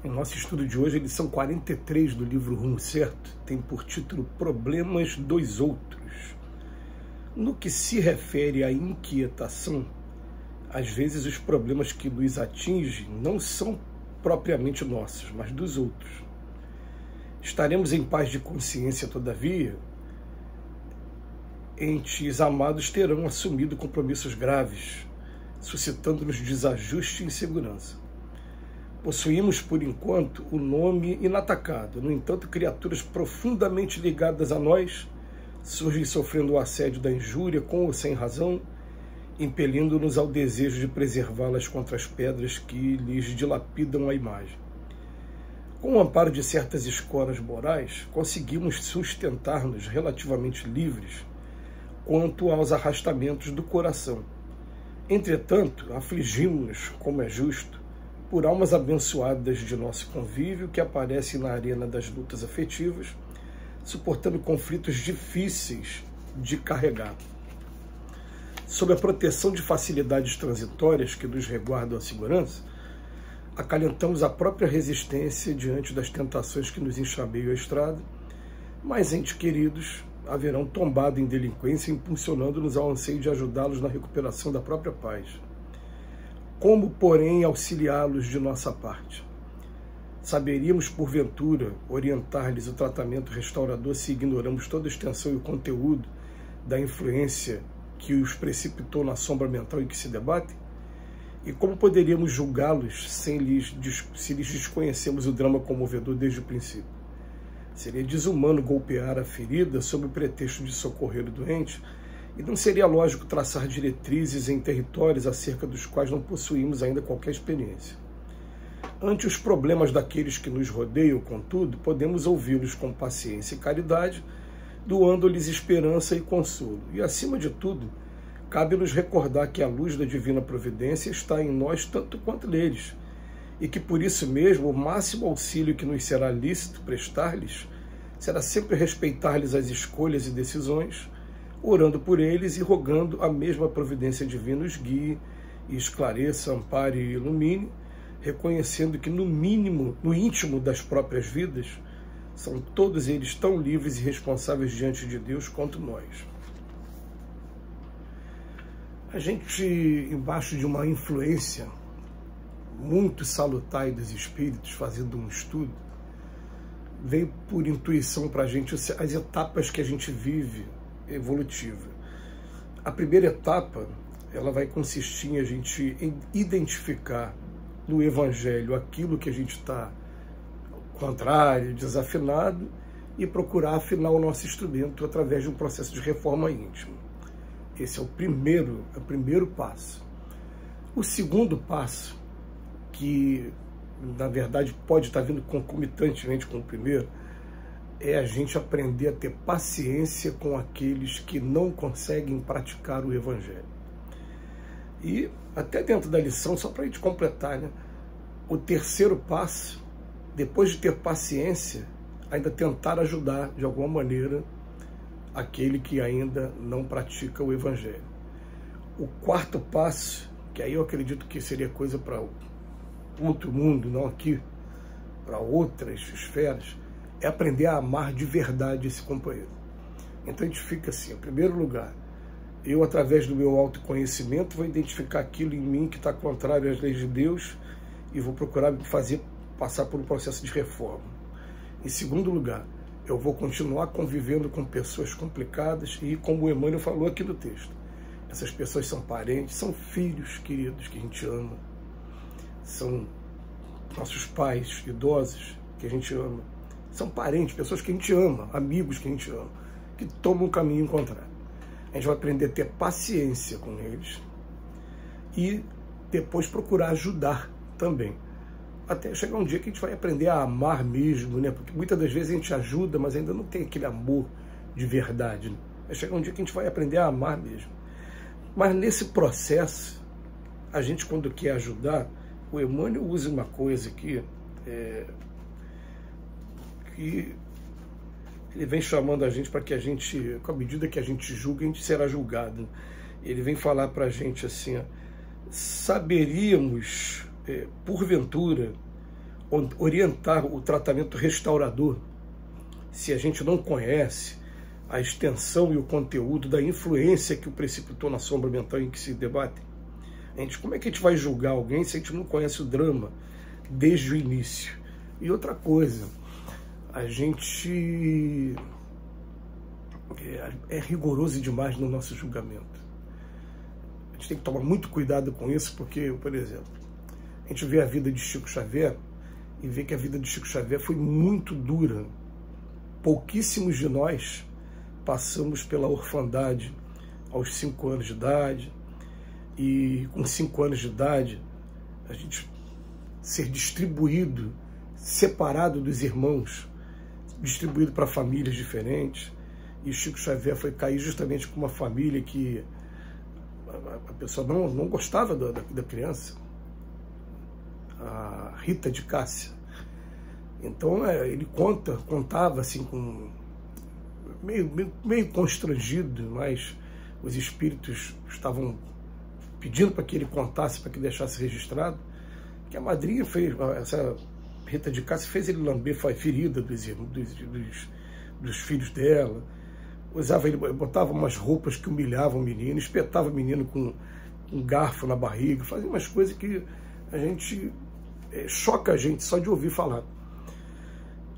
Em nosso estudo de hoje, a lição 43 do livro Rumo Certo tem por título Problemas dos Outros. No que se refere à inquietação, às vezes os problemas que nos atingem não são propriamente nossos, mas dos outros. Estaremos em paz de consciência, todavia? Entes amados terão assumido compromissos graves, suscitando-nos desajuste e insegurança. Possuímos, por enquanto, o nome inatacado. No entanto, criaturas profundamente ligadas a nós surgem sofrendo o assédio da injúria, com ou sem razão, impelindo-nos ao desejo de preservá-las contra as pedras que lhes dilapidam a imagem. Com o amparo de certas escolas morais, conseguimos sustentar-nos relativamente livres quanto aos arrastamentos do coração. Entretanto, afligimos-nos, como é justo, por almas abençoadas de nosso convívio que aparecem na arena das lutas afetivas, suportando conflitos difíceis de carregar. Sob a proteção de facilidades transitórias que nos resguardam a segurança, acalentamos a própria resistência diante das tentações que nos enxameiam a estrada, mas entes queridos haverão tombado em delinquência, impulsionando-nos ao anseio de ajudá-los na recuperação da própria paz. Como, porém, auxiliá-los de nossa parte? Saberíamos, porventura, orientar-lhes o tratamento restaurador se ignoramos toda a extensão e o conteúdo da influência que os precipitou na sombra mental em que se debatem? E como poderíamos julgá-los se lhes desconhecemos o drama comovedor desde o princípio? Seria desumano golpear a ferida sob o pretexto de socorrer o doente, e não seria lógico traçar diretrizes em territórios acerca dos quais não possuímos ainda qualquer experiência. Ante os problemas daqueles que nos rodeiam, contudo, podemos ouvi-los com paciência e caridade, doando-lhes esperança e consolo. E, acima de tudo, cabe-nos recordar que a luz da divina providência está em nós tanto quanto neles, e que, por isso mesmo, o máximo auxílio que nos será lícito prestar-lhes será sempre respeitar-lhes as escolhas e decisões, orando por eles e rogando a mesma providência divina os guie e esclareça, ampare e ilumine, reconhecendo que no mínimo, no íntimo das próprias vidas, são todos eles tão livres e responsáveis diante de Deus quanto nós. A gente, embaixo de uma influência muito salutar dos espíritos, fazendo um estudo, veio por intuição para a gente as etapas que a gente vive evolutiva. A primeira etapa, ela vai consistir em a gente identificar no Evangelho aquilo que a gente está contrário, desafinado, e procurar afinar o nosso instrumento através de um processo de reforma íntima. Esse é o primeiro passo. O segundo passo, que na verdade pode estar vindo concomitantemente com o primeiro, é a gente aprender a ter paciência com aqueles que não conseguem praticar o Evangelho. E até dentro da lição, só para a gente completar, né? O terceiro passo, depois de ter paciência, ainda tentar ajudar de alguma maneira aquele que ainda não pratica o Evangelho. O quarto passo, que aí eu acredito que seria coisa para outro mundo, não aqui, para outras esferas, é aprender a amar de verdade esse companheiro. Então a gente fica assim, em primeiro lugar, eu, através do meu autoconhecimento, vou identificar aquilo em mim que está contrário às leis de Deus e vou procurar passar por um processo de reforma. Em segundo lugar, eu vou continuar convivendo com pessoas complicadas e, como o Emmanuel falou aqui no texto, essas pessoas são parentes, são filhos queridos que a gente ama, são nossos pais idosos que a gente ama, são parentes, pessoas que a gente ama, amigos que a gente ama, que tomam um caminho contrário. A gente vai aprender a ter paciência com eles e depois procurar ajudar também. Até chegar um dia que a gente vai aprender a amar mesmo, né? Porque muitas das vezes a gente ajuda, mas ainda não tem aquele amor de verdade, né? Vai chegar um dia que a gente vai aprender a amar mesmo. Mas nesse processo, a gente, quando quer ajudar, o Emmanuel usa uma coisa aqui, que ele vem chamando a gente para que a gente, com a medida que a gente julga, a gente será julgado. Ele vem falar para a gente assim, saberíamos, porventura, orientar o tratamento restaurador se a gente não conhece a extensão e o conteúdo da influência que o precipitou na sombra mental em que se debatem? Como é que a gente vai julgar alguém se a gente não conhece o drama desde o início? E outra coisa, a gente é rigoroso demais no nosso julgamento. A gente tem que tomar muito cuidado com isso, porque, por exemplo, a gente vê a vida de Chico Xavier e vê que a vida de Chico Xavier foi muito dura. Pouquíssimos de nós passamos pela orfandade aos 5 anos de idade, e com 5 anos de idade a gente ser distribuído, separado dos irmãos, distribuído para famílias diferentes. E o Chico Xavier foi cair justamente com uma família que a pessoa não gostava da criança, a Rita de Cássia. Então ele contava assim, com meio constrangido, mas os espíritos estavam pedindo para que ele contasse, para que deixasse registrado, que a madrinha fez, essa Rita de Cássia fez ele lamber a ferida dos filhos dela, ele botava umas roupas que humilhavam o menino, espetava o menino com um garfo na barriga, fazia umas coisas que a gente choca a gente só de ouvir falar.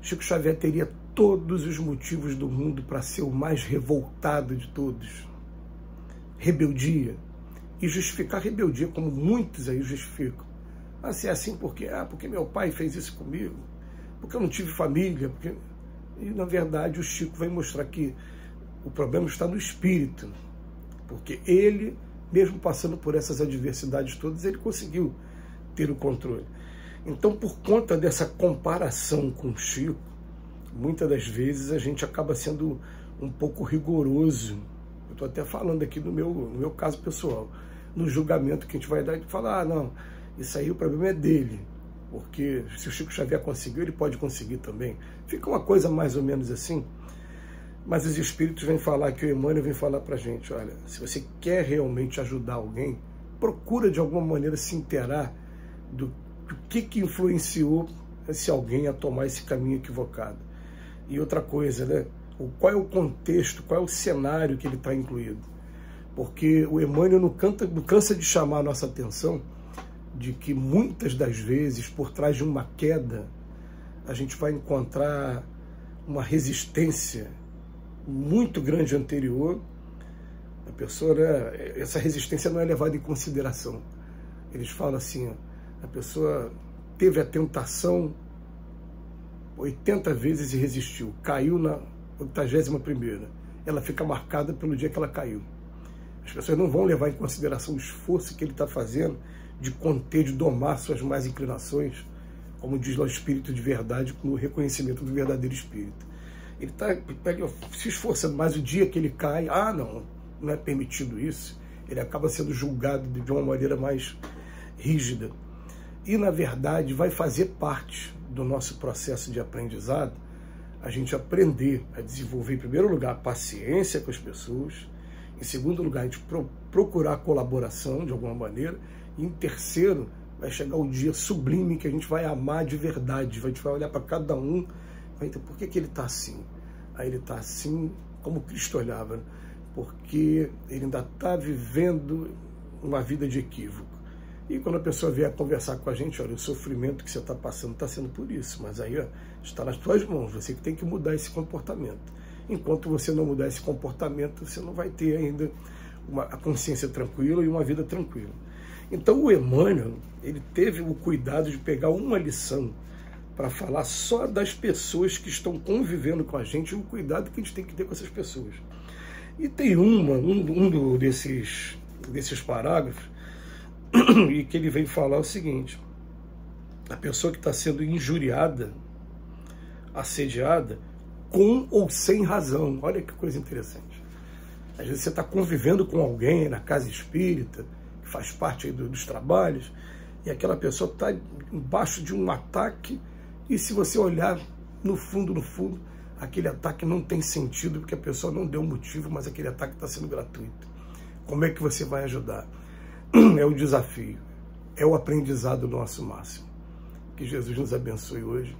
Chico Xavier teria todos os motivos do mundo para ser o mais revoltado de todos. Rebeldia. E justificar rebeldia, como muitos aí justificam. Se é assim porque meu pai fez isso comigo, porque eu não tive família. E, na verdade, o Chico vai mostrar que o problema está no espírito. Porque ele, mesmo passando por essas adversidades todas, ele conseguiu ter o controle. Então, por conta dessa comparação com o Chico, muitas das vezes a gente acaba sendo um pouco rigoroso. Eu estou até falando aqui no meu caso pessoal, no julgamento que a gente vai dar, de falar, não, isso aí o problema é dele, porque se o Chico Xavier conseguiu, ele pode conseguir também. Fica uma coisa mais ou menos assim, mas os espíritos vêm falar, que o Emmanuel vem falar para a gente, olha, se você quer realmente ajudar alguém, procura de alguma maneira se inteirar do que influenciou esse alguém a tomar esse caminho equivocado. E outra coisa, né? Qual é o contexto, qual é o cenário que ele está incluído. Porque o Emmanuel não cansa de chamar a nossa atenção de que muitas das vezes, por trás de uma queda, a gente vai encontrar uma resistência muito grande anterior. A pessoa, né, essa resistência não é levada em consideração. Eles falam assim, a pessoa teve a tentação 80 vezes e resistiu, caiu na 81ª, ela fica marcada pelo dia que ela caiu. As pessoas não vão levar em consideração o esforço que ele está fazendo de conter, de domar suas más inclinações, como diz lá o Espírito de Verdade, com o reconhecimento do verdadeiro Espírito. Ele está se esforçando, mas o dia que ele cai, não é permitido isso, ele acaba sendo julgado de uma maneira mais rígida. E, na verdade, vai fazer parte do nosso processo de aprendizado a gente aprender a desenvolver, em primeiro lugar, paciência com as pessoas, em segundo lugar, a gente procurar colaboração de alguma maneira, e em terceiro, vai chegar o dia sublime que a gente vai amar de verdade, a gente vai olhar para cada um, vai entender por que ele está assim. Aí ele está assim como Cristo olhava, né? Porque ele ainda está vivendo uma vida de equívoco. E quando a pessoa vier conversar com a gente, olha, o sofrimento que você está passando está sendo por isso, mas aí está nas tuas mãos, você que tem que mudar esse comportamento. Enquanto você não mudar esse comportamento, você não vai ter ainda a consciência tranquila e uma vida tranquila. Então o Emmanuel, ele teve o cuidado de pegar uma lição para falar só das pessoas que estão convivendo com a gente e o cuidado que a gente tem que ter com essas pessoas. E tem um desses parágrafos e que ele vem falar o seguinte: a pessoa que está sendo injuriada, assediada, com ou sem razão. Olha que coisa interessante. Às vezes você está convivendo com alguém na casa espírita, que faz parte aí dos trabalhos, e aquela pessoa está embaixo de um ataque, e se você olhar no fundo, aquele ataque não tem sentido, porque a pessoa não deu motivo, mas aquele ataque está sendo gratuito. Como é que você vai ajudar? É o desafio, é o aprendizado nosso máximo. Que Jesus nos abençoe hoje.